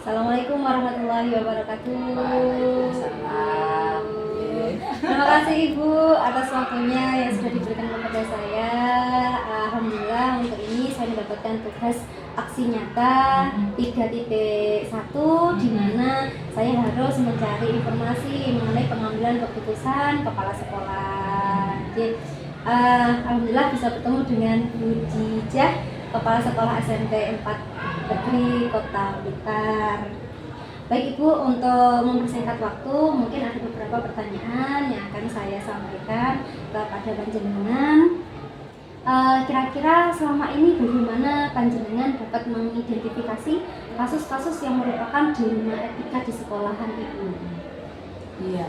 Assalamualaikum warahmatullahi wabarakatuh. Waalaikumsalam. Terima kasih Ibu atas waktunya yang sudah diberikan kepada saya. Alhamdulillah untuk ini saya mendapatkan tugas aksi nyata 3.1 di mana saya harus mencari informasi mengenai pengambilan keputusan kepala sekolah. Jadi, alhamdulillah bisa bertemu dengan Bu Jijah, Kepala Sekolah SMP 4 Negeri Kota Blitar. Baik Ibu, untuk mempersingkat waktu, mungkin ada beberapa pertanyaan yang akan saya sampaikan kepada panjenengan. Kira-kira selama ini bagaimana panjenengan dapat mengidentifikasi kasus-kasus yang merupakan dilema etika di sekolahan Ibu? Iya,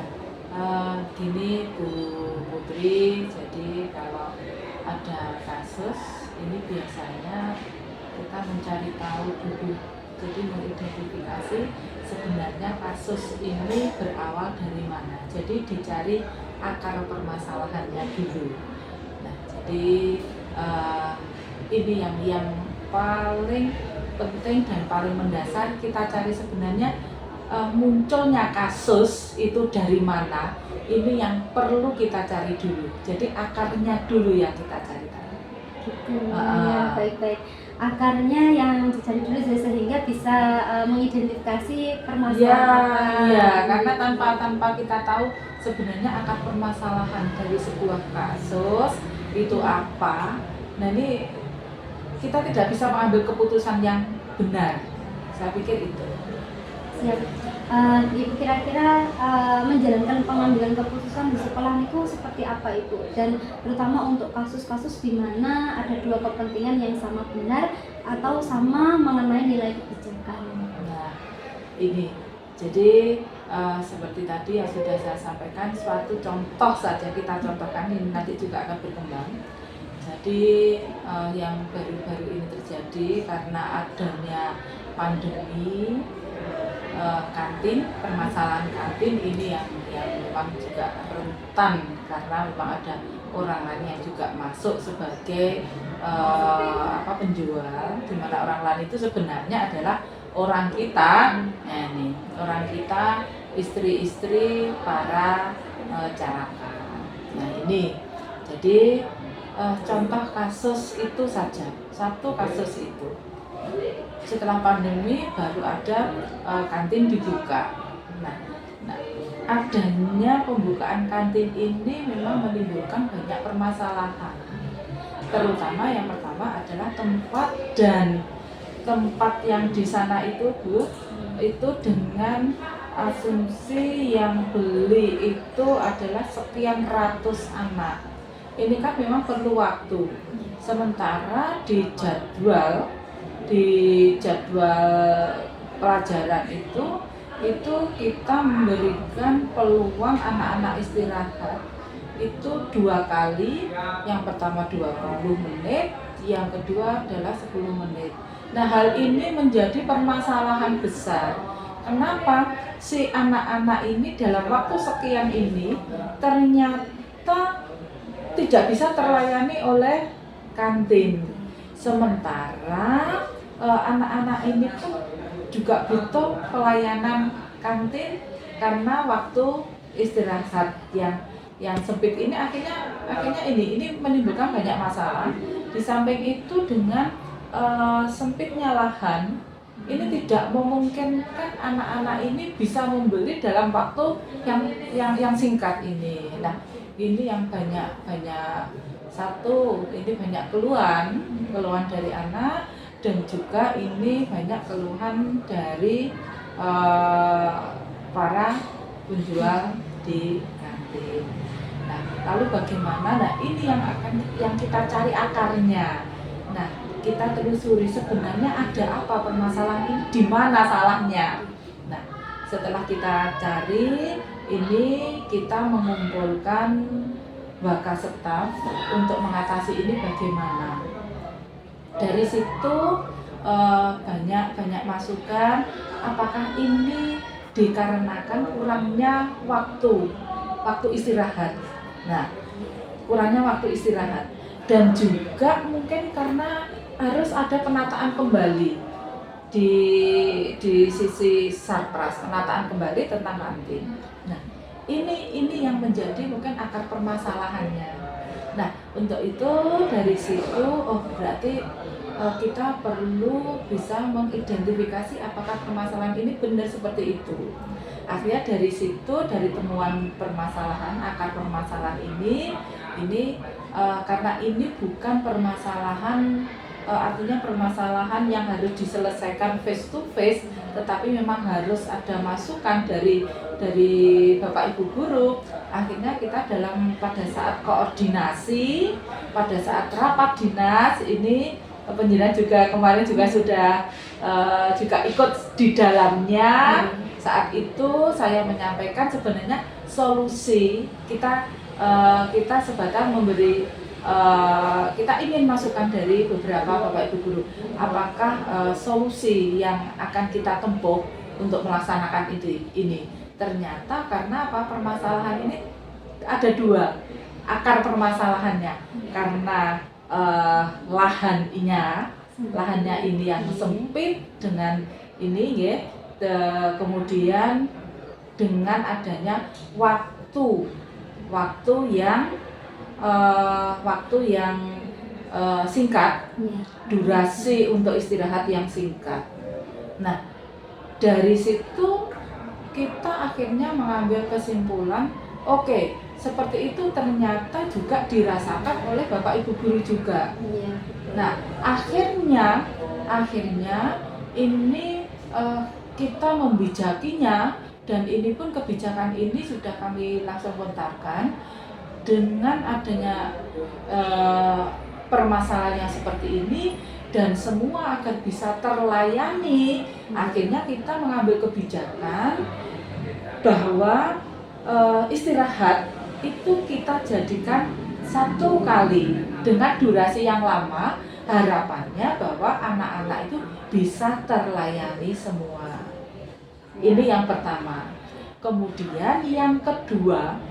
gini Bu Putri, jadi kalau ada kasus ini biasanya kita mencari tahu dulu, jadi mengidentifikasi sebenarnya kasus ini berawal dari mana. Jadi dicari akar permasalahannya dulu. Nah, jadi ini yang paling penting dan paling mendasar kita cari sebenarnya munculnya kasus itu dari mana. Ini yang perlu kita cari dulu. Jadi akarnya dulu yang kita cari tahu. Gitu, ya, baik-baik. Akarnya yang dicari dulu sehingga bisa mengidentifikasi permasalahan. Ya, karena tanpa kita tahu sebenarnya akar permasalahan dari sebuah kasus itu apa. Nah, ini kita tidak bisa mengambil keputusan yang benar. Saya pikir itu. Siap. Ibu kira-kira menjalankan pengambilan keputusan di sekolah itu seperti apa Ibu? Dan terutama untuk kasus-kasus di mana ada dua kepentingan yang sama benar atau sama mengenai nilai kebijakan. Nah, ini jadi seperti tadi yang sudah saya sampaikan, suatu contoh saja kita contohkan, ini nanti juga akan berkembang. Jadi yang baru-baru ini terjadi karena adanya pandemi, kantin, permasalahan kantin ini yang memang juga rentan karena memang ada orang lain yang juga masuk sebagai penjual, di mana orang lain itu sebenarnya adalah orang kita. Nah, ini orang kita, istri-istri para carakan. Nah, ini jadi contoh kasus itu saja, satu kasus itu. Setelah pandemi baru ada kantin dibuka. Nah, adanya pembukaan kantin ini memang menimbulkan banyak permasalahan. Terutama yang pertama adalah tempat yang di sana itu Bu, itu dengan asumsi yang beli itu adalah sekian ratus anak. Ini kan memang perlu waktu. Sementara di jadwal pelajaran itu kita memberikan peluang anak-anak istirahat itu 2 kali, yang pertama 20 menit, yang kedua adalah 10 menit. Nah, hal ini menjadi permasalahan besar. Kenapa si anak-anak ini dalam waktu sekian ini ternyata tidak bisa terlayani oleh kantin. Sementara anak-anak ini pun juga butuh pelayanan kantin karena waktu istirahat yang sempit ini akhirnya ini menimbulkan banyak masalah. Di samping itu dengan sempitnya lahan ini tidak memungkinkan anak-anak ini bisa membeli dalam waktu yang singkat ini. Nah, ini yang banyak banyak keluhan dari anak, dan juga ini banyak keluhan dari para penjual di kantin. Nah, lalu bagaimana? Nah, ini yang kita cari akarnya. Nah, kita telusuri sebenarnya ada apa permasalahan ini, di mana salahnya. Nah, setelah kita cari, ini kita mengumpulkan wakastaf untuk mengatasi ini bagaimana. Dari situ banyak masukan, apakah ini dikarenakan kurangnya waktu istirahat. Nah, kurangnya waktu istirahat, dan juga mungkin karena harus ada penataan kembali. di sisi sarpras, penataan kembali tentang kantin. Nah, ini yang menjadi mungkin akar permasalahannya. Nah, untuk itu dari situ berarti kita perlu bisa mengidentifikasi apakah permasalahan ini benar seperti itu. Akhirnya dari situ, dari temuan permasalahan, akar permasalahan ini karena ini bukan permasalahan artinya permasalahan yang harus diselesaikan face to face, tetapi memang harus ada masukan dari Bapak Ibu guru. Akhirnya kita pada saat koordinasi, pada saat rapat dinas ini penjelasan juga kemarin juga sudah juga ikut di dalamnya. Saat itu saya menyampaikan sebenarnya solusi kita sebatas memberi kita ingin masukan dari beberapa Bapak Ibu guru, apakah solusi yang akan kita tempuh untuk melaksanakan ini. Ternyata karena permasalahan ini ada dua akar permasalahannya, karena lahannya ini yang sempit dengan ini ya, kemudian dengan adanya waktu yang singkat, durasi untuk istirahat yang singkat. Nah, dari situ kita akhirnya mengambil kesimpulan, oke, seperti itu ternyata juga dirasakan oleh Bapak Ibu guru juga. Nah, akhirnya ini kita membijakinya, dan ini pun kebijakan ini sudah kami langsung lontarkan. Dengan adanya permasalahan yang seperti ini dan semua agar bisa terlayani, akhirnya kita mengambil kebijakan bahwa istirahat itu kita jadikan 1 kali dengan durasi yang lama, harapannya bahwa anak-anak itu bisa terlayani semua. Ini yang pertama. Kemudian yang kedua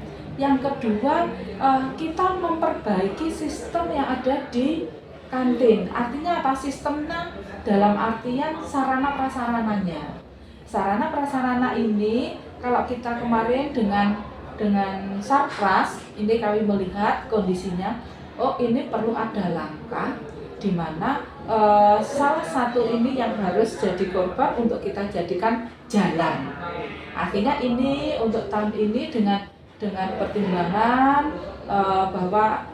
kita memperbaiki sistem yang ada di kantin. Artinya apa? Sistemnya dalam artian sarana prasarananya. Sarana prasarana ini kalau kita kemarin dengan sarpras ini kami melihat kondisinya, ini perlu ada langkah di mana salah satu ini yang harus jadi korban untuk kita jadikan jalan. Akhirnya ini untuk tahun ini dengan pertimbangan bahwa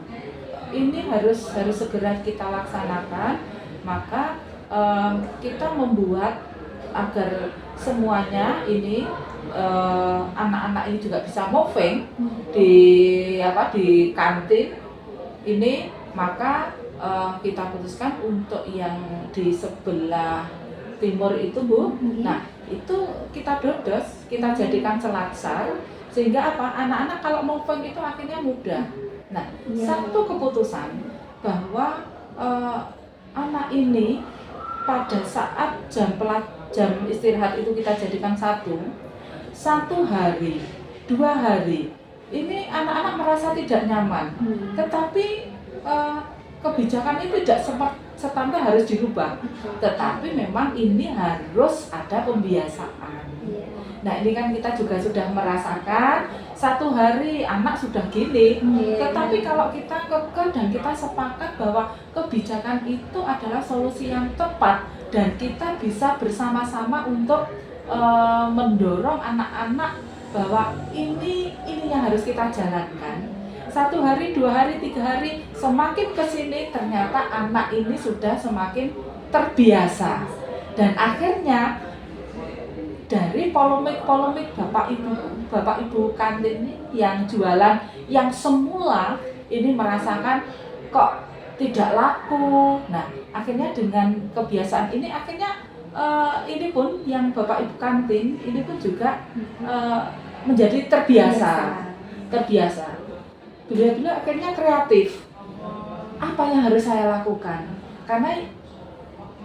ini harus segera kita laksanakan, maka kita membuat agar semuanya ini anak-anak ini juga bisa moving di kantin ini, maka kita putuskan untuk yang di sebelah timur itu Bu. Nah, itu kita dodos, kita jadikan selasar sehingga anak-anak kalau moving itu akhirnya mudah. Nah, satu keputusan bahwa anak ini pada saat jam istirahat itu kita jadikan satu hari, 2 hari. Ini anak-anak merasa tidak nyaman, tetapi kebijakan itu tidak serta-merta harus dirubah, tetapi memang ini harus ada pembiasaan. Nah, ini kan kita juga sudah merasakan 1 hari anak sudah gini, tetapi kalau kita kekeh dan kita sepakat bahwa kebijakan itu adalah solusi yang tepat dan kita bisa bersama-sama untuk mendorong anak-anak bahwa ini yang harus kita jalankan. 1 hari, 2 hari, 3 hari, semakin kesini ternyata anak ini sudah semakin terbiasa. Dan akhirnya dari polemik Bapak Ibu kantin ini yang jualan, yang semula ini merasakan kok tidak laku. Nah, akhirnya dengan kebiasaan ini akhirnya ini pun yang Bapak Ibu kantin ini pun juga menjadi terbiasa. Beliau akhirnya kreatif. Apa yang harus saya lakukan? Karena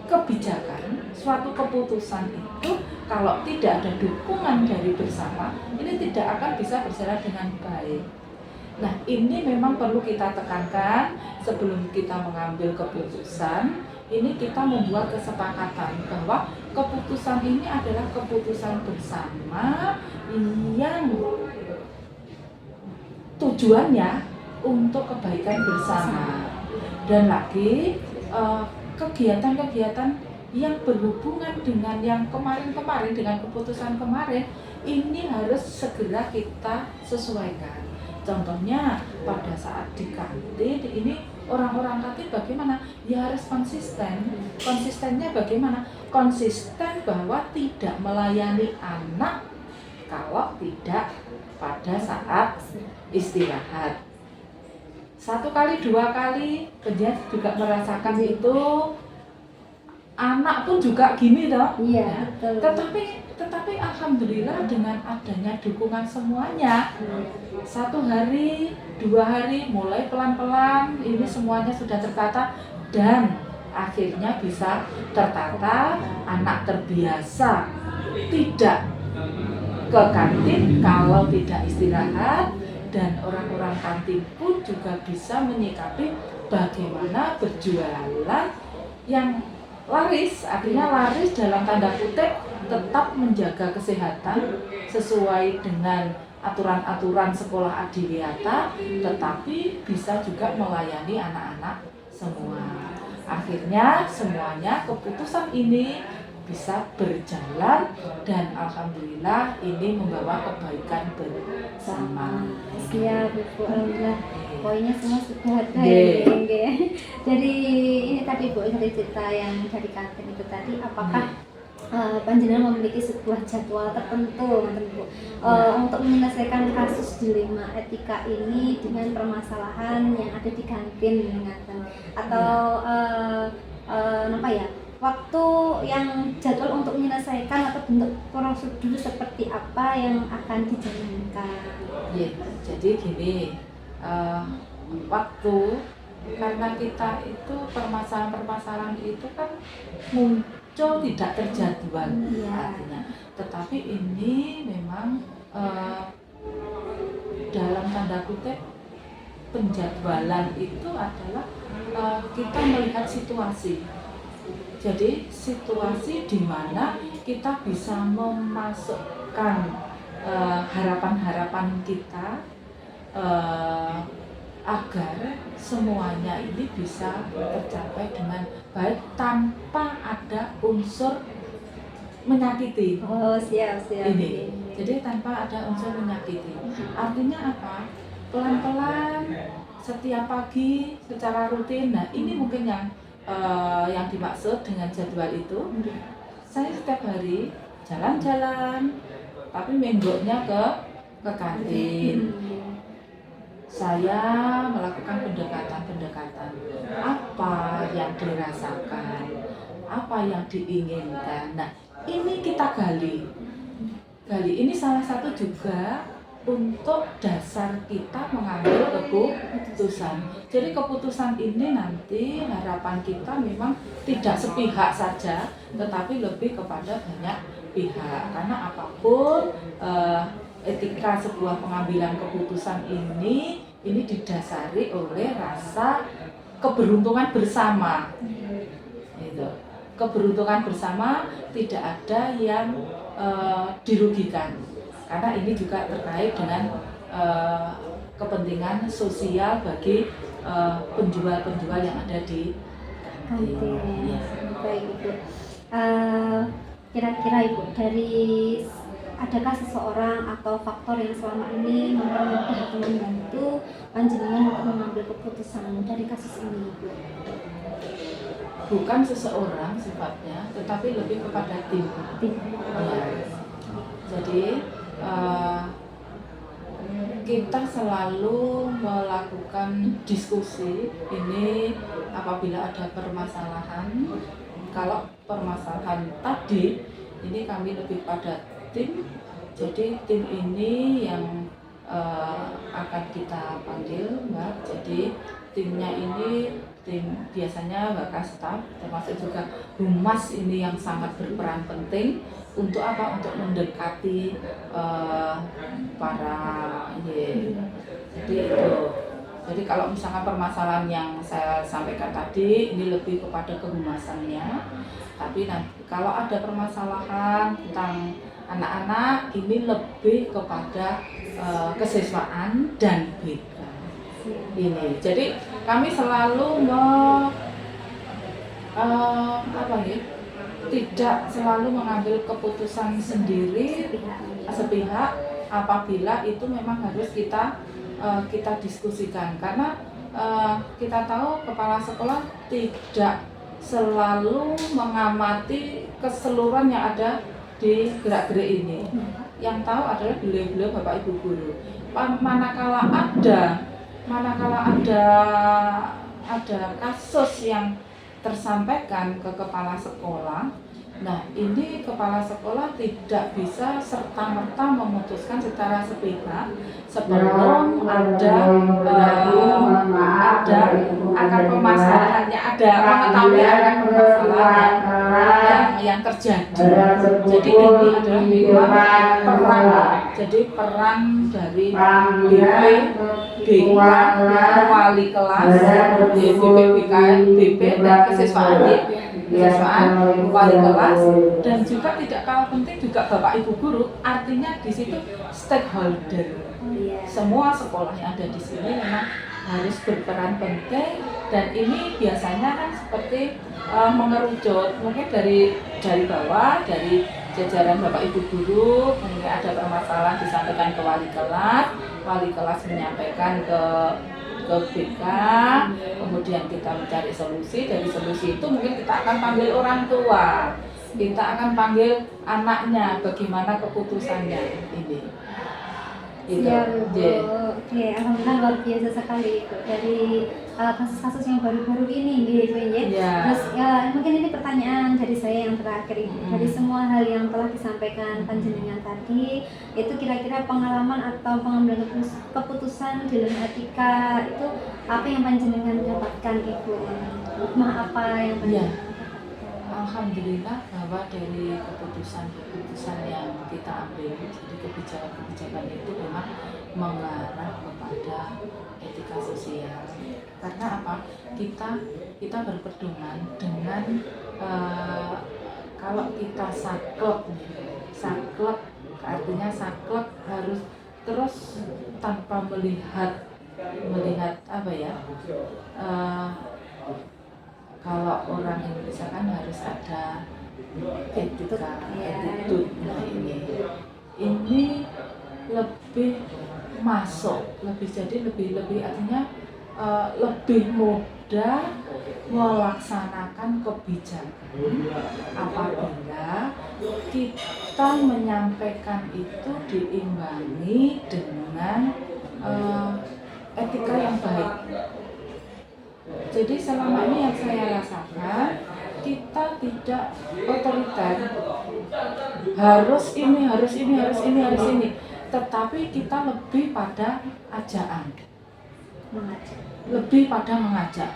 kebijakan, suatu keputusan itu kalau tidak ada dukungan dari bersama, ini tidak akan bisa berjalan dengan baik. Nah, ini memang perlu kita tekankan sebelum kita mengambil keputusan. ini kita membuat kesepakatan bahwa keputusan ini adalah keputusan bersama yang tujuannya untuk kebaikan bersama. Dan lagi kegiatan-kegiatan yang berhubungan dengan yang kemarin-kemarin, dengan keputusan kemarin, ini harus segera kita sesuaikan. Contohnya pada saat di kantin ini, orang-orang kantin bagaimana? Ya harus konsisten. Konsistennya bagaimana? Konsisten bahwa tidak melayani anak kalau tidak pada saat istirahat. 1 kali, 2 kali, dia juga merasakan itu. Anak pun juga gini toh. Iya, betul. Tetapi alhamdulillah dengan adanya dukungan semuanya, 1 hari, 2 hari, mulai pelan-pelan ini semuanya sudah tertata dan akhirnya bisa tertata. Anak terbiasa tidak ke kantin kalau tidak istirahat, dan orang-orang kantin pun juga bisa menyikapi bagaimana berjualan yang laris, artinya laris dalam tanda kutip, tetap menjaga kesehatan sesuai dengan aturan-aturan sekolah adiwiyata, tetapi bisa juga melayani anak-anak semua. Akhirnya semuanya keputusan ini bisa berjalan dan alhamdulillah ini membawa kebaikan bersama. Siap Bu, alhamdulillah. Poinnya semua sudah ada ya. Dari ini tadi Bu, dari cerita yang dari kantin itu tadi, apakah panjenengan memiliki sebuah jadwal tertentu Bu, untuk menyelesaikan kasus dilema etika ini dengan permasalahan yang ada di kantin atau apa ya, waktu yang jadwal untuk menyelesaikan atau bentuk prosedur seperti apa yang akan dijalankan? Ya, jadi gini, waktu, karena kita itu permasalahan-permasalahan itu kan muncul tidak terjadwal artinya. Tetapi ini memang dalam tanda kutip penjadwalan itu adalah kita melihat situasi. Jadi situasi di mana kita bisa memasukkan harapan-harapan kita agar semuanya ini bisa tercapai dengan baik tanpa ada unsur menyakiti. Oh, siap. Ini. Jadi tanpa ada unsur menyakiti. Artinya apa? Pelan-pelan setiap pagi secara rutin. Nah, ini mungkin yang dimaksud dengan jadwal itu. Saya setiap hari jalan-jalan, tapi menggoknya ke kantin. Saya melakukan pendekatan-pendekatan, apa yang dirasakan, apa yang diinginkan. Nah, ini kita gali. Ini salah satu juga untuk dasar kita mengambil keputusan. Jadi keputusan ini nanti harapan kita memang tidak sepihak saja, tetapi lebih kepada banyak pihak. Karena apapun etika sebuah pengambilan keputusan ini didasari oleh rasa keberuntungan bersama. Itu. Keberuntungan bersama, tidak ada yang dirugikan. Karena ini juga terkait dengan kepentingan sosial bagi penjual-penjual yang ada di kantin. Baik Ibu. Kira-kira Ibu, dari adakah seseorang atau faktor yang selama ini mempermudah atau membantu panjenengan untuk mengambil keputusan dari kasus ini, Ibu? Bukan seseorang sifatnya, tetapi lebih kepada tim. Ya. Jadi kita selalu melakukan diskusi ini apabila ada permasalahan. Kalau permasalahan tadi, ini kami lebih pada tim. Jadi tim ini yang akan kita panggil, Mbak. Jadi timnya ini tim biasanya bahkan staf, termasuk juga humas ini yang sangat berperan penting untuk apa? Untuk mendekati para jadi itu. Jadi kalau misalkan permasalahan yang saya sampaikan tadi ini lebih kepada kehumasannya, tapi nanti kalau ada permasalahan tentang anak-anak ini lebih kepada kesiswaan dan BK ini. Jadi kami selalu tidak selalu mengambil keputusan sendiri sepihak apabila itu memang harus kita diskusikan, karena kita tahu kepala sekolah tidak selalu mengamati keseluruhan yang ada di gerak-gerik ini. Yang tahu adalah beliau-beliau Bapak Ibu guru. Manakala ada kasus yang tersampaikan ke kepala sekolah, nah ini kepala sekolah tidak bisa serta-merta memutuskan secara sepihak sebelum ada akar permasalahannya, ada mengetahui akar permasalahan yang terjadi. Jadi ini adalah memang peran dari BP, BK, wali kelas, BP, BKN, BP dan kesiswaan, wali kelas, dan juga tidak kalah penting juga Bapak Ibu guru. Artinya di situ stakeholder. Semua sekolah yang ada di sini memang harus berperan penting, dan ini biasanya kan seperti mengerucut mungkin dari bawah, dari jajaran Bapak Ibu guru, mungkin ada permasalahan disampaikan ke wali kelas menyampaikan ke BK, kemudian kita mencari solusi. Dari solusi itu mungkin kita akan panggil orang tua, kita akan panggil anaknya, bagaimana keputusannya ini. Siap, Bu. Oke, alhamdulillah luar biasa sekali Ibu dari kasus-kasus yang baru-baru ini gitu ya. Terus mungkin ini pertanyaan dari saya yang terakhir ini. Dari semua hal yang telah disampaikan panjenengan tadi, itu kira-kira pengalaman atau pengambilan keputusan dalam etika itu apa yang panjenengan dapatkan Ibu? Hikmah apa yang panjenengan? Alhamdulillah bahwa dari keputusan yang kita ambil, jadi kebijakan itu memang mengarah kepada etika sosial. Karena apa? Kita berpedoman dengan kalau kita saklek artinya saklek harus terus tanpa melihat apa ya? Kalau orang Indonesia kan harus ada etika, attitude. Nah ini lebih masuk, lebih artinya lebih mudah melaksanakan kebijakan apabila kita menyampaikan itu diimbangi dengan etika yang baik. Jadi selama ini yang saya rasakan, kita tidak otoriter, harus ini, tetapi kita lebih pada mengajak.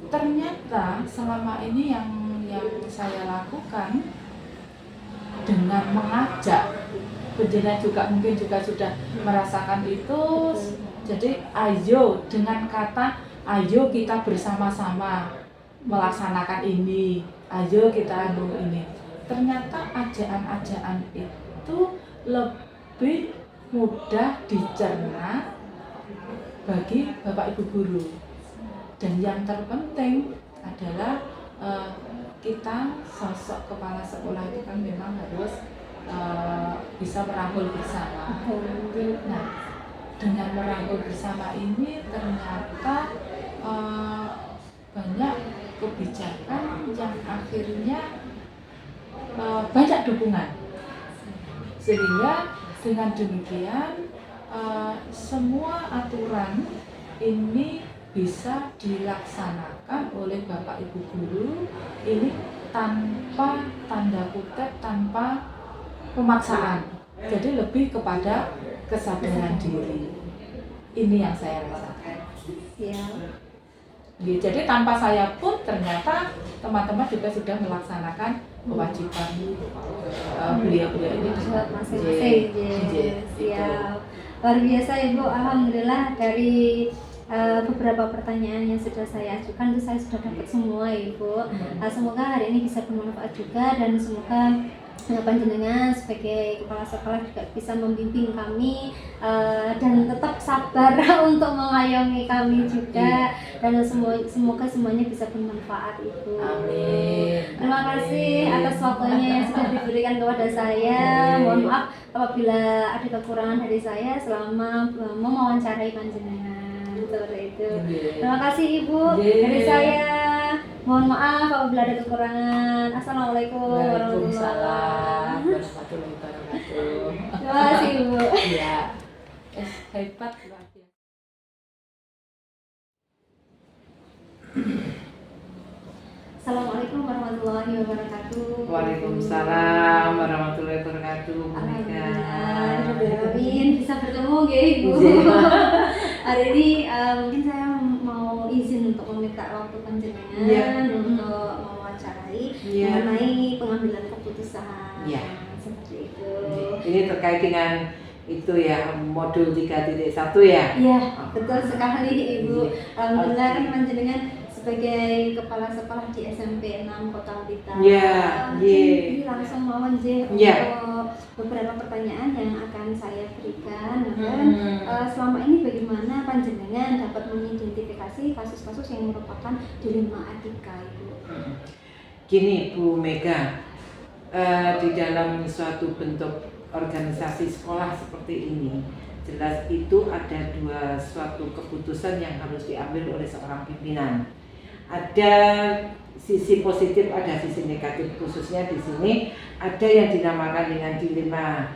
Ternyata selama ini yang saya lakukan dengan mengajak, penjenengan juga mungkin juga sudah merasakan itu. Jadi ayo, dengan kata ayo kita bersama-sama melaksanakan ini, ayo kita ini. Ternyata ajaan-ajaan itu lebih mudah dicerna bagi Bapak Ibu guru. Dan yang terpenting adalah kita sosok kepala sekolah itu kan memang harus bisa merangkul bersama. Nah, dengan merangkul bersama ini ternyata banyak kebijakan yang akhirnya banyak dukungan, sehingga dengan demikian semua aturan ini bisa dilaksanakan oleh Bapak Ibu guru ini tanpa tanda kutip, tanpa pemaksaan. Jadi lebih kepada kesadaran diri. Ini yang saya rasakan. Ya. Jadi tanpa saya pun ternyata teman-teman juga sudah melaksanakan kewajiban beliau-beliau ini masing-masing. Siap. Luar biasa Ibu, alhamdulillah dari beberapa pertanyaan yang sudah saya ajukan itu saya sudah dapat semua Ibu. Semoga hari ini bisa bermanfaat juga dan semoga panjenengan sebagai kepala sekolah juga bisa membimbing kami dan tetap sabar untuk mengayomi kami juga dan semoga semuanya bisa bermanfaat Ibu. Amin. Terima kasih atas waktunya yang sudah diberikan kepada saya. Mohon maaf apabila ada kekurangan dari saya selama mewawancarai panjenengan seperti itu. Terima kasih Ibu dari saya. Mohon maaf apabila ada kekurangan. Assalamualaikum Waalaikumsalam warahmatullahi warahmatullahi wabarakatuh. Terima kasih Ibu. Iya. Hebat luar biasa. Assalamualaikum warahmatullahi wabarakatuh. Waalaikumsalam warahmatullahi wabarakatuh. Bu Mega. Alhamdulillah, bisa bertemu ya Ibu. Hari ini mungkin saya mau izin untuk meminta waktu panjenengan untuk mewawancarai mengenai pengambilan keputusan. Seperti itu. Ini terkait dengan itu ya, modul 3.1 ya? Iya, betul sekali Ibu. Alhamdulillah kan panjenengan sebagai kepala sekolah di SMP 6 Kota Blitar. Ini langsung mau untuk beberapa pertanyaan yang akan saya berikan. Selama ini bagaimana panjenengan dapat mengidentifikasi kasus-kasus yang merupakan dilema etika Ibu? Gini Bu Mega, di dalam suatu bentuk organisasi sekolah seperti ini, jelas itu ada suatu keputusan yang harus diambil oleh seorang pimpinan. Ada sisi positif, ada sisi negatif, khususnya di sini ada yang dinamakan dengan dilema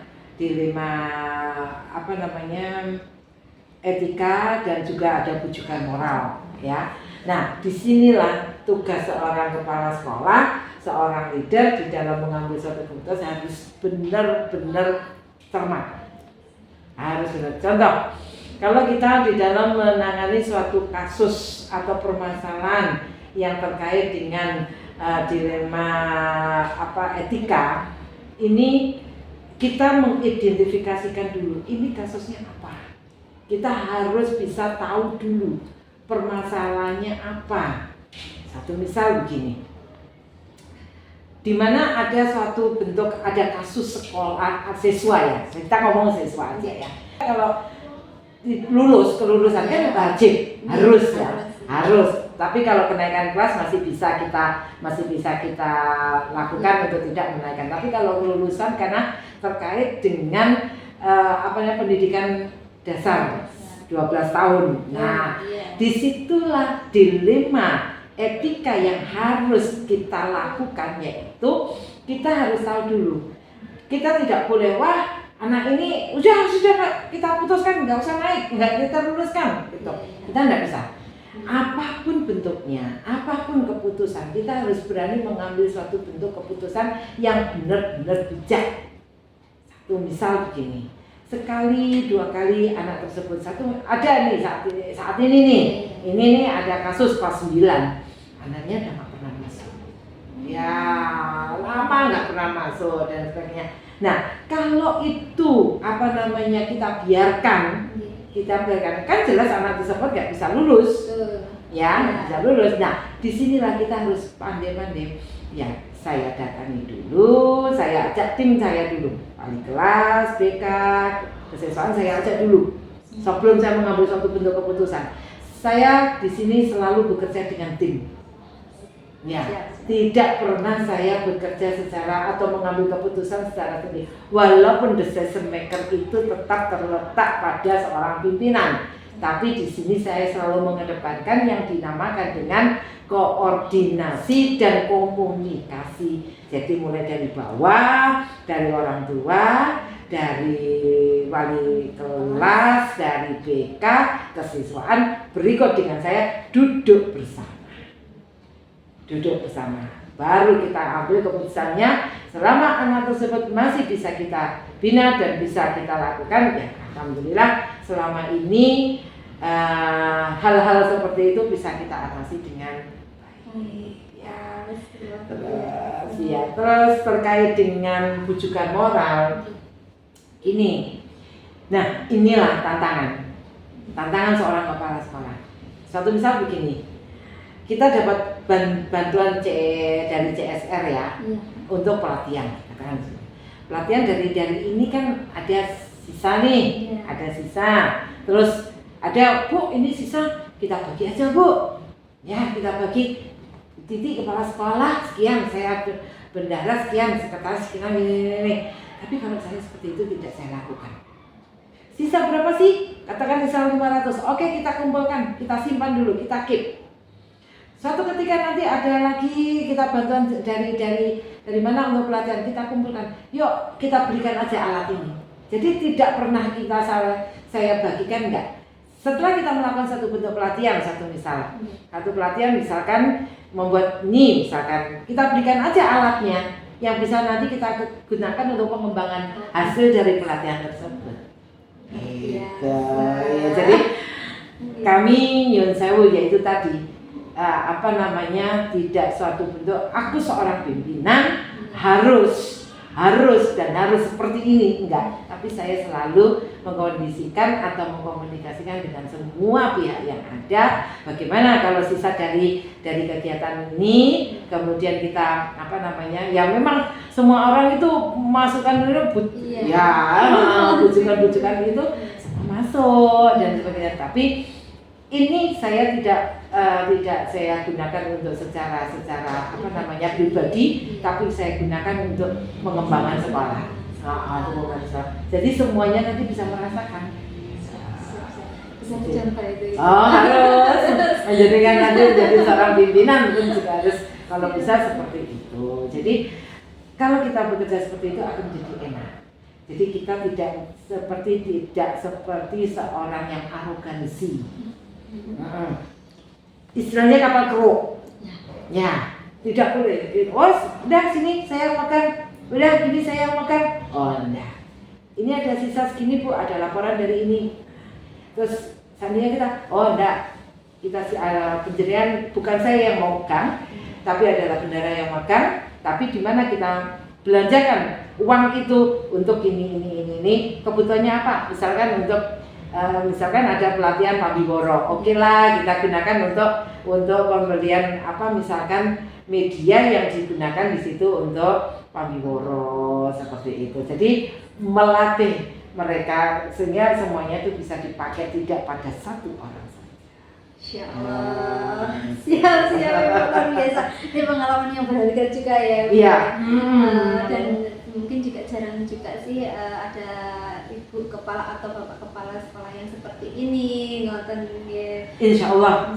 etika dan juga ada bujukan moral ya. Nah, disinilah tugas seorang kepala sekolah, seorang leader di dalam mengambil suatu keputusan harus benar-benar cermat. Harus benar. Contoh, kalau kita di dalam menangani suatu kasus atau permasalahan yang terkait dengan dilema etika, ini kita mengidentifikasikan dulu ini kasusnya apa. Kita harus bisa tahu dulu permasalahannya apa. Satu misal begini, di mana ada suatu bentuk, ada kasus sekolah siswa ya, kita ngomong siswa aja ya. Kalau kelulusan kan wajib, harus. Tapi kalau kenaikan kelas masih bisa kita lakukan untuk tidak menaikkan. Tapi kalau kelulusan karena terkait dengan pendidikan dasar 12 tahun. Nah, disitulah dilema etika yang harus kita lakukan, yaitu kita harus tahu dulu. Kita tidak boleh anak ini sudah kita putuskan nggak usah naik, nggak kita luluskan gitu. Kita nggak bisa. Apapun bentuknya, apapun keputusan, kita harus berani mengambil suatu bentuk keputusan yang benar-benar bijak. Satu misal begini, sekali dua kali anak tersebut ada nih saat ini nih ada kasus kelas 9, anaknya udah nggak pernah masuk. Ya lama nggak pernah masuk dan sebagainya. Nah, kalau itu kita biarkan, kan jelas anak tersebut nggak bisa lulus, nggak bisa lulus. Nah, disinilah kita harus pandai-pandai. Ya, saya datangi dulu, saya ajak tim saya dulu, wali kelas, BK, kesiswaan saya ajak dulu. Sebelum saya mengambil suatu bentuk keputusan, saya di sini selalu bekerja dengan tim. Ya, tidak pernah saya bekerja secara atau mengambil keputusan secara sendiri. Walaupun decision maker itu tetap terletak pada seorang pimpinan, tapi di sini saya selalu mengedepankan yang dinamakan dengan koordinasi dan komunikasi. Jadi mulai dari bawah, dari orang tua, dari wali kelas, dari BK, kesiswaan, berikut dengan saya duduk bersama, baru kita ambil keputusannya. Selama anak tersebut masih bisa kita bina dan bisa kita lakukan, ya alhamdulillah selama ini hal-hal seperti itu bisa kita atasi dengan baik. Terus terkait dengan bujukan moral ini, nah inilah tantangan seorang kepala sekolah. Satu misal begini, kita dapat bantuan dari CSR ya, untuk pelatihan, katakan pelatihan dari ini kan ada sisa nih, ada sisa, terus ada Bu ini sisa kita bagi aja Bu, ya kita bagi titik kepala sekolah sekian, saya bendahara sekian, sekretaris sekian ini. Tapi kalau saya seperti itu tidak saya lakukan. Sisa berapa sih? Katakan misal 500. Oke, kita kumpulkan, kita simpan dulu, kita keep. Suatu ketika nanti ada lagi kita bantuan dari mana untuk pelatihan, kita kumpulkan. Yuk, kita berikan aja alat ini. Jadi tidak pernah saya bagikan, enggak. Setelah kita melakukan satu bentuk pelatihan, satu pelatihan misalkan membuat mie misalkan, kita berikan aja alatnya yang bisa nanti kita gunakan untuk pengembangan hasil dari pelatihan tersebut. Gitu. Ya, jadi kami nyun sewu yaitu tadi tidak suatu bentuk aku seorang pimpinan harus seperti ini, enggak, tapi saya selalu mengkondisikan atau mengkomunikasikan dengan semua pihak yang ada bagaimana kalau sisa dari kegiatan ini kemudian kita ya memang semua orang itu masukkan dulu bujukan itu masuk dan sebagainya, tapi ini saya tidak saya gunakan untuk secara pribadi, tapi saya gunakan untuk pengembangan sekolah. Jadi semuanya nanti bisa merasakan. Bisa dicontoh itu. Harus menjadikan nanti jadi seorang pimpinan pun juga harus kalau bisa seperti itu. Jadi kalau kita bekerja seperti itu akan menjadi enak. Jadi kita tidak seperti seorang yang arogansi. Istilahnya kapal keruk. Ya, tidak boleh. Oh, udah sini saya makan. Udah ini saya makan. Oh, enggak. Ini ada sisa segini Bu, ada laporan dari ini. Terus seandainya kita, oh enggak. Kita penjerian bukan saya yang makan, tapi adalah bendara yang makan, tapi di mana kita belanjakan uang itu untuk ini. Kebutuhannya apa? Misalkan ada pelatihan pambiboro, oke lah kita gunakan untuk pembelian misalkan media yang digunakan di situ untuk pambiboro seperti itu. Jadi melatih mereka sehingga semuanya itu bisa dipakai tidak pada satu orang saja. Insya Allah. Siap luar biasa. Ini pengalaman yang berharga juga ya. Iya. Dan mungkin juga jarang juga sih ada ibu kepala atau bapak kepala sekolah yang seperti ini, ngoten nggih. Insya Allah.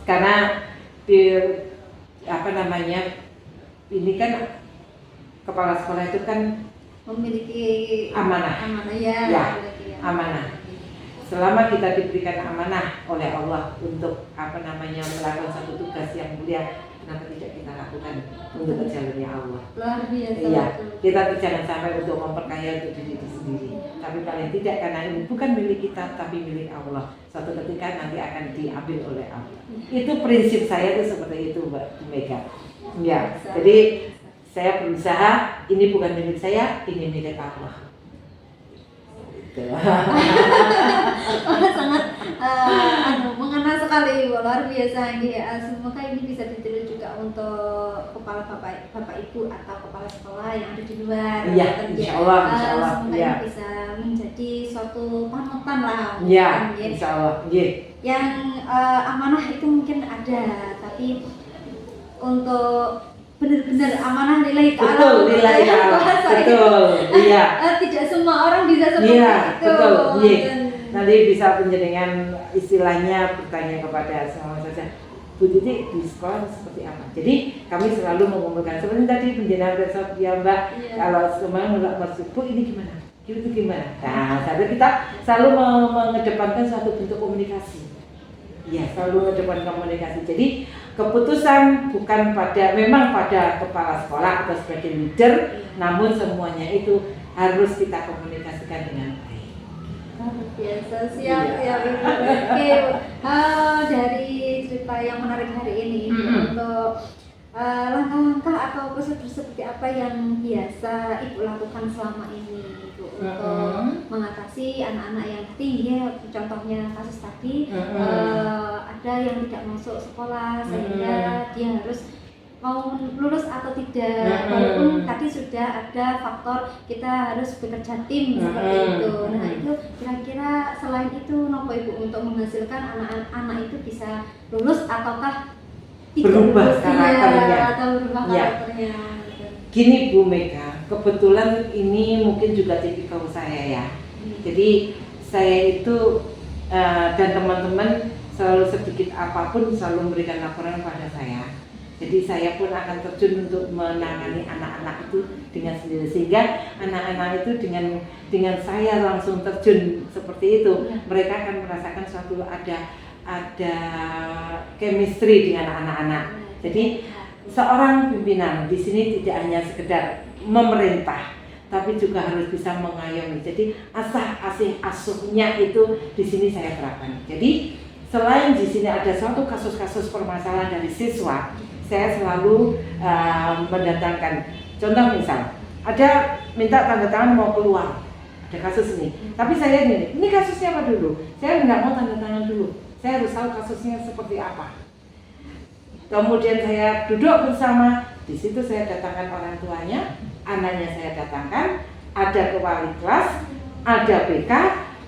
Karena ini kan kepala sekolah itu kan memiliki amanah ya. Amanah. Selama kita diberikan amanah oleh Allah untuk melakukan satu tugas yang mulia, kenapa tidak kita lakukan untuk berjalannya Allah? Luar biasa. Iya, kita jangan sampai untuk memperkaya untuk diri sendiri, tapi paling tidak karena ini bukan milik kita tapi milik Allah. Suatu ketika nanti akan diambil oleh Allah. Itu prinsip saya itu seperti itu, Mbak Mega. Ya, jadi saya berusaha ini bukan milik saya, ini milik Allah. Sangat mengena sekali, luar biasa. Semoga ini bisa ditiru juga untuk kepala bapak ibu atau kepala sekolah yang ada di luar. Iya, insya Allah. Semoga ini bisa menjadi suatu panutan lah. Iya, insya Allah. Yang amanah itu mungkin ada, tapi untuk benar-benar amanah nilai ta'ala. Betul, nilai ta'ala. Betul, iya. Tidak semua orang bisa seperti itu. Betul, iya. Nanti bisa penjaringan istilahnya bertanya kepada semua saja, Bu Titi di sekolah seperti apa. Jadi kami selalu mengumpulkan seperti tadi penjenengan besok ya Mbak. Kalau semuanya nggak maksud, Bu ini gimana? Itu gimana? Nah, kita selalu mengedepankan suatu bentuk komunikasi. Iya, selalu mengedepankan komunikasi. Jadi keputusan bukan memang pada kepala sekolah atau sebagai leader, namun semuanya itu harus kita komunikasikan dengan baik. Biasa, siap. Oke, dari cerita yang menarik hari ini untuk langkah-langkah atau prosedur seperti apa yang biasa Ibu lakukan selama ini Ibu untuk mengatasi anak-anak yang tadi ya, contohnya kasus tadi ada yang tidak masuk sekolah sehingga dia harus mau lulus atau tidak, walaupun tadi sudah ada faktor kita harus bekerja tim seperti itu. Nah itu kira-kira selain itu nopo Ibu untuk menghasilkan anak-anak itu bisa lulus ataukah tidak berubah lulus, karakternya atau berubah karakternya gitu. Gini Bu Mega, kebetulan ini mungkin juga tipikal saya ya. Jadi saya itu dan teman-teman selalu sedikit apapun selalu memberikan laporan kepada saya. Jadi saya pun akan terjun untuk menangani anak-anak itu dengan sendiri, sehingga anak-anak itu dengan saya langsung terjun seperti itu, mereka akan merasakan suatu ada chemistry dengan anak-anak. Jadi seorang pimpinan di sini tidak hanya sekedar memerintah, tapi juga harus bisa mengayomi. Jadi asah-asih asuhnya itu di sini saya terapkan. Jadi selain di sini ada suatu kasus-kasus permasalahan dari siswa, saya selalu mendatangkan. Contoh misal, ada minta tanda tangan mau keluar, ada kasus ini. Tapi saya ini kasusnya apa dulu? Saya nggak mau tanda tangan dulu. Saya harus tahu kasusnya seperti apa. Kemudian saya duduk bersama, di situ saya datangkan orang tuanya, anaknya saya datangkan, ada wali kelas, ada BK,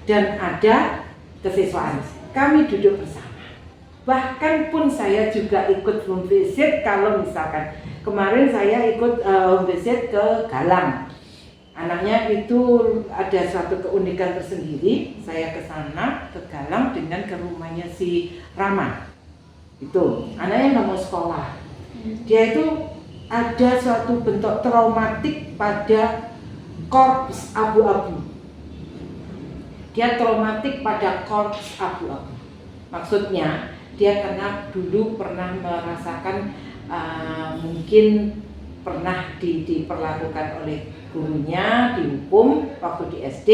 dan ada kesiswaan. Kami duduk bersama. Bahkan pun saya juga ikut home visit kalau misalkan kemarin saya ikut home visit ke Galang. Anaknya itu ada suatu keunikan tersendiri. Saya ke sana ke Galang dengan ke rumahnya si Rama. Itu anaknya nggak mau sekolah. Dia itu ada suatu bentuk traumatik pada korps abu-abu. Dia traumatik pada korps abu-abu. Maksudnya dia karena dulu pernah merasakan mungkin pernah diperlakukan oleh gurunya, dihukum waktu di SD,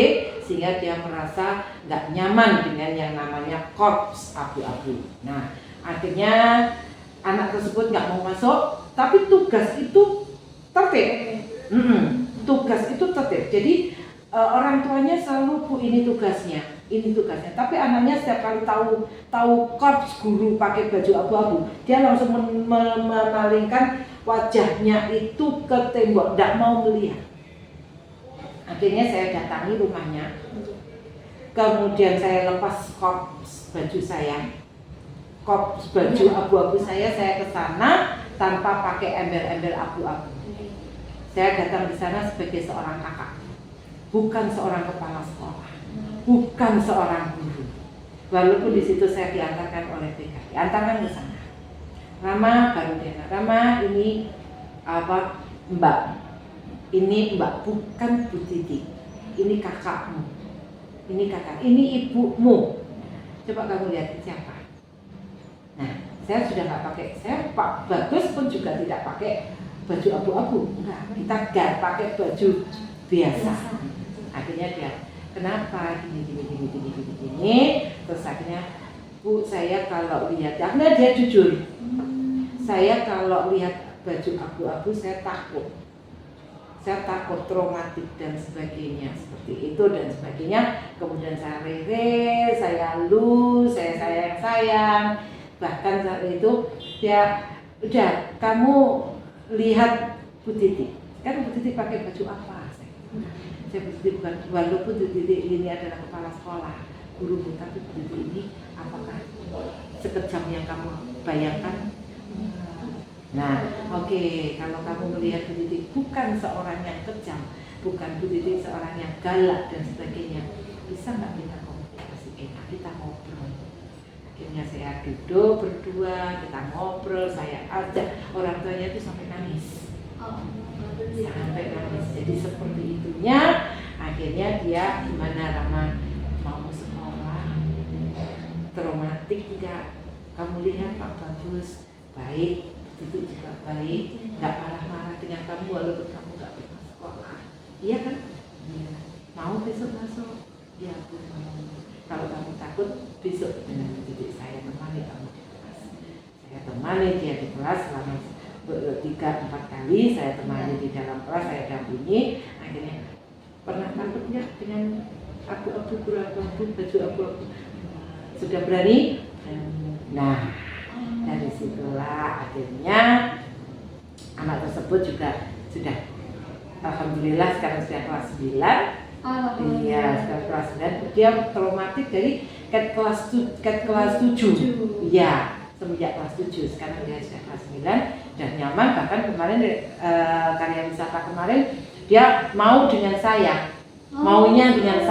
sehingga dia merasa nggak nyaman dengan yang namanya korps abu-abu. Nah, akhirnya anak tersebut nggak mau masuk, tapi tugas itu tertib. Tugas itu tertib. Jadi orang tuanya selalu, Bu, ini tugasnya. Tapi anaknya setiap kali tahu korps guru pakai baju abu-abu, dia langsung memalingkan wajahnya itu ke tembok, tidak mau melihat. Akhirnya saya datangi rumahnya, kemudian saya lepas korps baju saya, korps baju abu-abu saya ke sana tanpa pakai embel-embel abu-abu. Saya datang di sana sebagai seorang kakak, bukan seorang kepala sekolah, bukan seorang guru. Walaupun di situ saya diantarkan oleh PK, diantarkan ke sana. Rama baru dia, Rama ini apa Mbak? Ini Mbak, bukan Bu Titi. Ini kakakmu. Ini kakak, ini ibumu. Coba kamu lihat siapa. Nah, saya sudah nggak pakai. Saya Pak Bagus pun juga tidak pakai baju abu-abu. Enggak, kita nggak pakai baju biasa. Akhirnya dia, kenapa gini. Terus akhirnya, Bu, saya kalau lihat, karena dia jujur, saya kalau lihat baju abu-abu saya takut traumatik dan sebagainya, seperti itu dan sebagainya. Kemudian saya rere, saya lu, saya sayang. Bahkan saat itu dia, udah kamu lihat Bu Titi, kan Bu Titi pakai baju apa? Saya Bu Titi bukan, walaupun Bu Titi ini adalah kepala sekolah, guru, tapi Bu Titi ini apakah sekejam yang kamu bayangkan? Nah, oke, kalau kamu melihat Bu Titi bukan seorang yang kejam, bukan Bu Titi seorang yang galak dan sebagainya, bisa nggak kita komunikasi enak, kita ngobrol. Akhirnya saya duduk berdua, kita ngobrol, saya ajak orang tuanya itu sampai nangis. Sampai nangis. Jadi seperti itunya, akhirnya dia gimana Rama, mau sekolah, traumatik enggak? Kamu lihat Pak Bagus, baik, itu juga baik, nggak marah-marah dengan kamu walaupun kamu nggak pernah sekolah. Iya kan? Iya. Mau besok masuk? Ya Bu, mau. Kalau kamu takut, besok dengan didik saya temani kamu di kelas. Saya temani dia di kelas selama 3-4 kali saya temani di dalam kelas, saya dampingi. Akhirnya pernah takut nggak dengan abu-abu, baju abu-abu? Sudah berani? Nah, dari situlah akhirnya anak tersebut juga sudah, alhamdulillah sekarang sudah kelas 9. Iya, sekarang kelas 9. Dia traumatik dari cat kelas 7. Iya, semenjak kelas 7. Sekarang dia sudah kelas 9 dan nyaman. Bahkan kemarin karya wisata kemarin dia mau dengan saya. Maunya dengan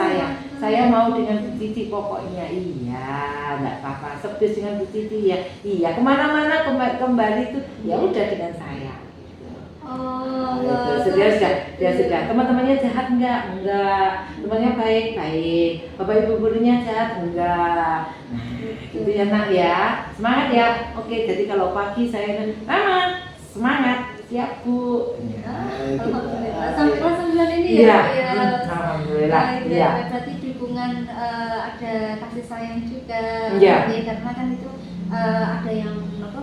saya mau dengan Bu Titi pokoknya. Iya, nggak apa-apa, sepis dengan Bu Titi ya. Iya, kemana-mana kembali itu ya udah dengan saya. Dia sudah. Teman-temannya jahat enggak? Temannya baik. Bapak ibu gurunya jahat enggak? Nah, gitu ya nak ya. Semangat ya. Oke, jadi kalau pagi saya Mama, semangat. Siap Bu. Alhamdulillah. Sampai kelas 9 ini ya. Ya. Alhamdulillah. Ya. Berarti dukungan ada kasih sayang juga. Ya. Karena kan itu ada yang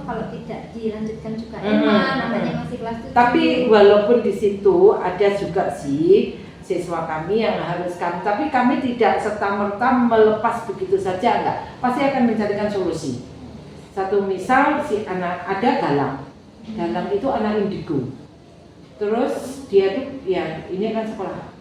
kalau tidak dilanjutkan juga namanya masih kelas 7. Tapi walaupun di situ ada juga sih siswa kami yang harus tapi kami tidak serta-merta melepas begitu saja, enggak. Pasti akan mencarikan solusi. Satu misal si anak ada Galang itu anak indigo. Terus dia tuh ya ini kan sekolah.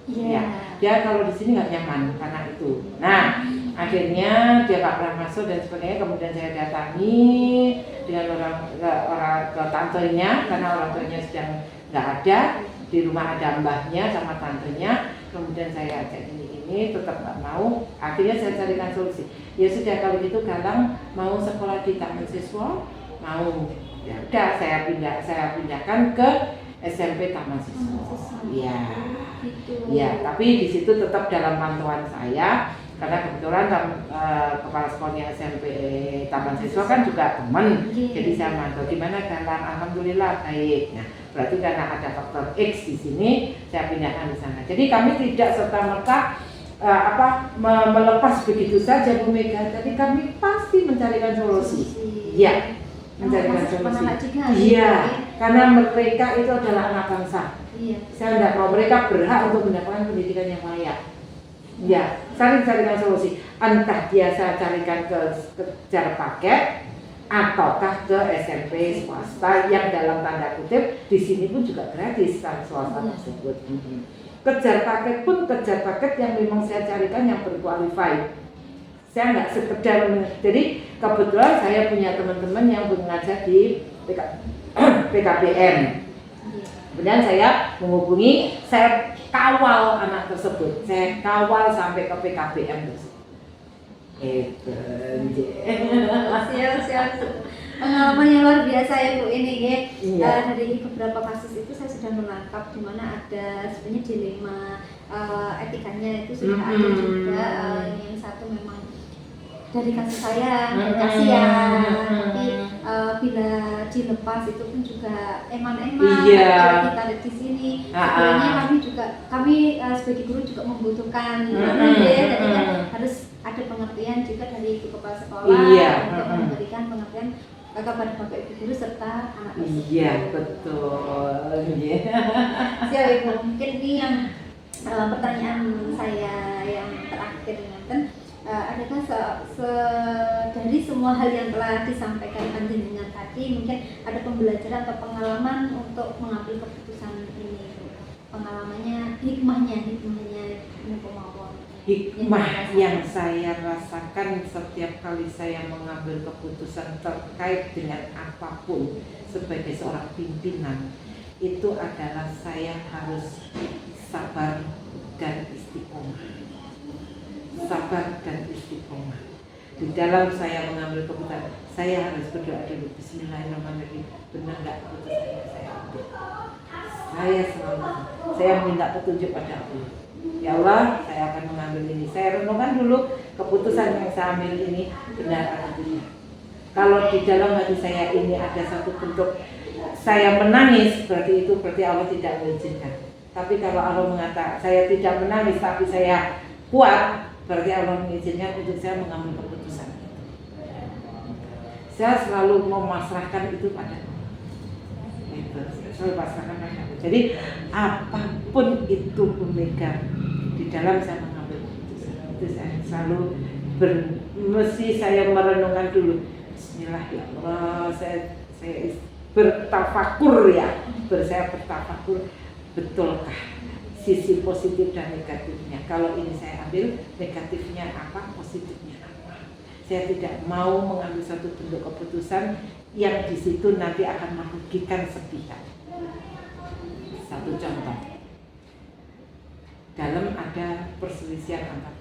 Ya, dia kalau di sini nggak nyaman karena itu. Nah, akhirnya dia nggak pernah masuk dan sebagainya. Kemudian saya datangi dengan orang tantenya karena orang tuanya sedang nggak ada, di rumah ada mbahnya sama tantenya. Kemudian saya ajak ini tetap nggak mau. Akhirnya saya carikan solusi. Ya sudah, kalau gitu Galang mau sekolah di taman siswa, mau. Ya udah, saya pindahkan ke SMP Taman Siswa. Iya. Ya, tapi di situ tetap dalam pantauan saya karena kebetulan kepala sekolahnya SMP Taman Siswa kan juga teman. Jadi saya mantau gimana Galang, alhamdulillah baik. Nah, berarti karena ada faktor X di sini, saya pindahkan di sana. Jadi kami tidak serta-merta melepas begitu saja Bu Mega. Jadi kami pasti mencarikan solusi. Iya. Mencarikan solusi. Iya, karena mereka itu adalah anak bangsa. Iya. Saya tidak mau, mereka berhak untuk mendapatkan pendidikan yang layak. Ya, saling carikan solusi. Entah dia saya carikan ke kejar paket ataukah ke SMP swasta yang dalam tanda kutip di sini pun juga gratis kan swasta tersebut. Kejar paket pun kejar paket yang memang saya carikan yang berqualified. Saya nggak sekedar jadi kebetulan saya punya teman-teman yang mengajar di PKBM. Kemudian saya menghubungi, saya kawal anak tersebut, saya kawal sampai ke PKBM tersebut. Siap. Pengalaman yang luar biasa ya Bu ini ya. Iya. Dari beberapa kasus itu saya sudah menangkap di mana ada sebenarnya dilema etikanya itu sudah ada juga. Yang satu memang dari kasih sayang, kasihan, tapi bila dilepas itu pun juga eman-eman. Kalau kita lihat di sini, sebenarnya kami sebagai guru juga membutuhkan jadi kan harus ada pengertian juga dari kepala sekolah untuk memberikan pengertian kepada bapak ibu guru serta anak tersebut. Iya, betul. Siap Ibu, mungkin ini yang pertanyaan saya yang terakhir adakah dari semua hal yang telah disampaikan panjenengan tadi mungkin ada pembelajaran atau pengalaman untuk mengambil keputusan ini, pengalamannya, hikmahnya hikmah yang saya rasakan setiap kali saya mengambil keputusan terkait dengan apapun sebagai seorang pimpinan itu adalah saya harus sabar dan istiqomah. Sabar dan istiqomah. Di dalam saya mengambil keputusan, saya harus berdoa dulu. Bismillahirrahmanirrahim. Benar nggak keputusannya saya ambil? Saya minta petunjuk pada Allah. Ya Allah, saya akan mengambil ini. Saya renungkan dulu keputusan yang saya ambil ini benar atau tidak. Kalau di dalam hati saya ini ada satu bentuk saya menangis, berarti Allah tidak mengizinkan. Tapi kalau Allah mengatakan saya tidak menangis, tapi saya kuat, berarti Allah mengizinkan untuk saya mengambil keputusan itu. Saya selalu memasrahkan itu pada Allah. selalu pasrahkan pada aku. Jadi apapun itu Bu Mega, di dalam saya mengambil keputusan itu saya selalu mesti saya merenungkan dulu. Bismillah ya Allah, saya bertafakur ya, saya bertafakur, betulkah sisi positif dan negatifnya. Kalau ini saya ambil, negatifnya apa, positifnya apa. Saya tidak mau mengambil satu bentuk keputusan yang di situ nanti akan merugikan sepihak. Satu contoh, dalam ada perselisihan antar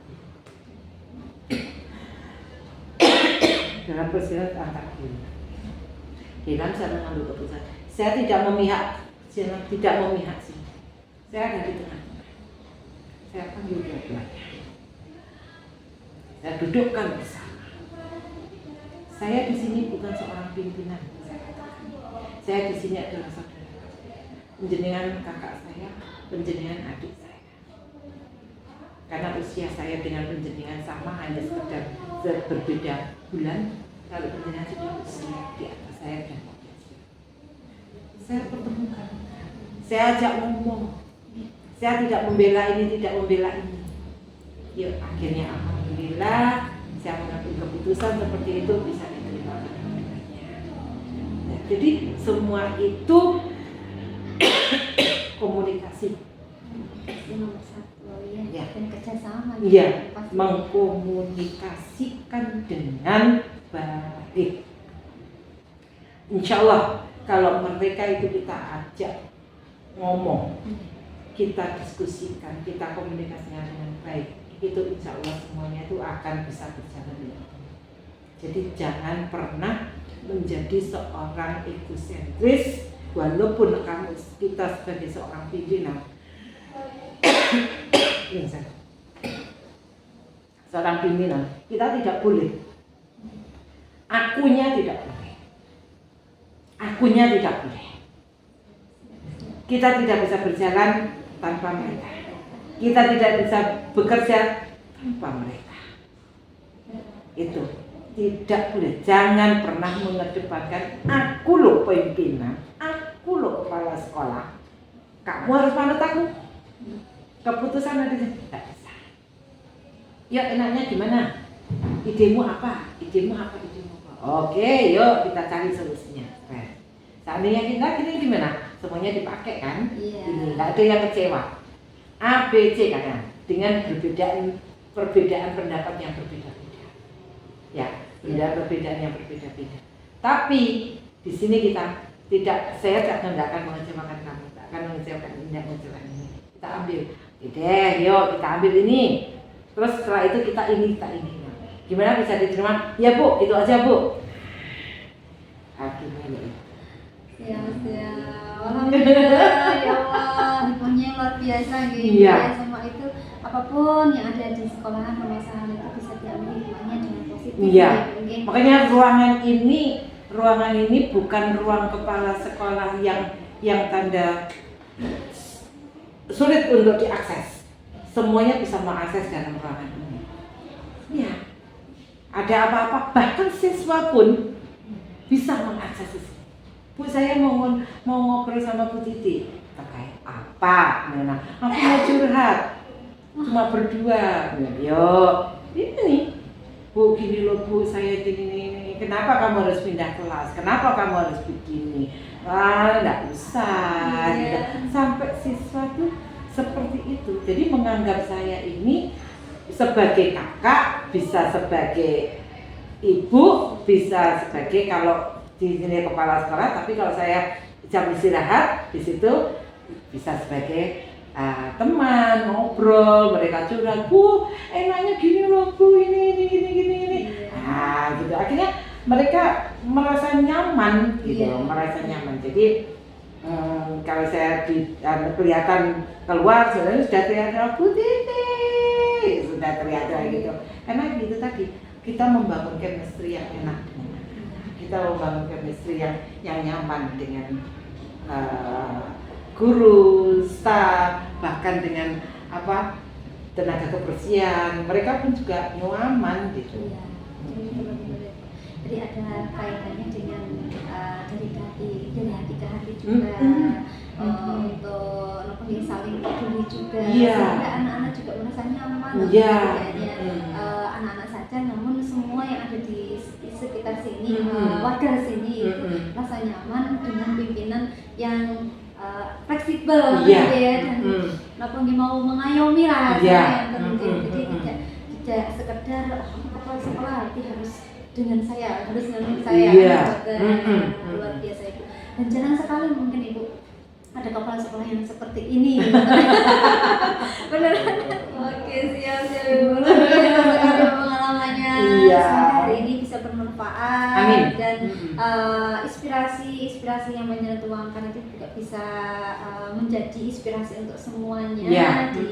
dalam perselisihan antar guru. Dalam saya mengambil keputusan, saya tidak memihak sih. Saya ada di tengah-tengah. Saya panggil dua-duanya. Saya dudukkan bersama. Saya di sini bukan seorang pimpinan. Saya di sini adalah saudara. Penjenengan kakak saya, penjenengan adik saya. Karena usia saya dengan penjenengan sama, hanya sekedar berbeda bulan. Kalau penjenengan sudah usia di atas saya dan saya pertemukan. Saya ajak ngomong. Saya tidak membela ini, tidak membela ini. Yuk, akhirnya alhamdulillah saya mengambil keputusan seperti itu bisa diterima. Nah, jadi semua itu komunikasi. Nomor satu ya. Dan kerjasama. Iya, mengkomunikasikan dengan baik. Insya Allah kalau mereka itu kita ajak ngomong, kita diskusikan, kita komunikasikan dengan baik, itu insya Allah semuanya itu akan bisa berjalan dengan baik. Jadi jangan pernah menjadi seorang egosentris, walaupun kita sebagai seorang pimpinan, seorang pimpinan, kita tidak boleh, akunya tidak boleh, kita tidak bisa berjalan tanpa mereka. Kita tidak bisa bekerja tanpa mereka. Itu tidak boleh. Jangan pernah mengedepankan aku loh pimpinan, aku loh kepala sekolah. Kamu harus manut aku. Keputusan ada di tidak bisa. Ya enaknya gimana? Idemu apa? Oke, yuk kita cari solusinya. Seandainya kita gini gimana? Semuanya dipakai kan? Ini nggak ada yang kecewa. A, B, C kadang dengan perbedaan pendapat yang berbeda-beda. Ya, perbedaan yang berbeda-beda. Tapi di sini kita tidak, saya nggak akan mengecewakan kamu, tak akan mengecewakan ini. Kita ambil, deh, yuk kita ambil ini. Terus setelah itu kita ini. Gimana bisa diterima? Ya Bu, itu aja Bu. Akhirnya ya. Alhamdulillah ya Allah, hikmahnya luar biasa gitu. Iya. Semua itu apapun yang ada di sekolahan permasalahan itu bisa diambil hikmahnya dengan positif. Iya. Mungkin. Makanya ruangan ini bukan ruang kepala sekolah yang tanda sulit untuk diakses. Semuanya bisa mengakses dalam ruangan ini. Iya. Ada apa-apa, bahkan siswa pun bisa mengakses itu. Bu, saya mau ngobrol sama Bu Titi terkait apa? Nah, aku mau curhat, cuma berdua. Yuk, ini Bu, gini loh Bu, saya gini. Kenapa kamu harus pindah kelas? Kenapa kamu harus begini? Enggak usah. Gitu. Sampai siswa tuh seperti itu. Jadi menganggap saya ini sebagai kakak, bisa sebagai ibu, bisa sebagai kalau di sini kepala sekolah, tapi kalau saya jam istirahat di situ bisa sebagai teman, ngobrol, mereka curhat, Bu, enaknya gini loh Bu, ini. Gitu. Akhirnya mereka merasa nyaman gitu, merasa nyaman. Jadi kalau saya kelihatan keluar, sebenarnya sudah terlihat Bu Titi, sudah terlihat gitu. Karena gitu tadi, kita membangun chemistry yang enak. Kita membangun chemistry yang nyaman dengan guru, staf, bahkan dengan tenaga kebersihan. Mereka pun juga nyaman gitu. Jadi ada kaitannya dengan dari hati ke hati hati juga. Untuk saling peduli juga, sehingga anak-anak juga merasa nyaman anak-anak saja, namun semua yang ada di sekitar sini, warga sini itu merasa nyaman dengan pimpinan yang fleksibel dan napa mau mengayomi lah yang penting. Jadi tidak sekedar kepala sekolah harus dengan saya, luar biasa itu. Dan jarang sekali mungkin Ibu ada kepala sekolah yang seperti ini. Beneran. Oke, siap Ibu. Sekali pengalamannya. Semoga hari ini bisa bermanfaat. Dan inspirasi yang banyak dituangkan itu juga bisa menjadi inspirasi untuk semuanya di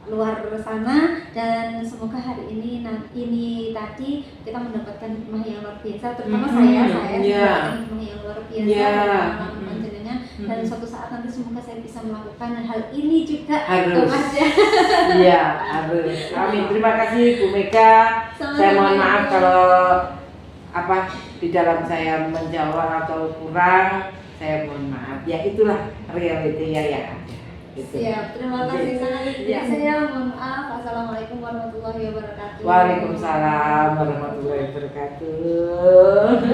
luar sana. Dan semoga hari ini tadi kita mendapatkan hikmah yang luar biasa, terutama saya mendapatkan hikmah yang luar biasa dalam panjenengan. Dan suatu saat nanti semoga saya bisa melakukan hal ini juga. Harus. Amin. Terima kasih Bu Mega. Saya mohon maaf kalau di dalam saya menjawab atau kurang, saya mohon maaf. Ya itulah realitinya ya. Siap, terima kasih sangat. Saya mohon maaf. Assalamualaikum warahmatullahi wabarakatuh. Waalaikumsalam warahmatullahi wabarakatuh.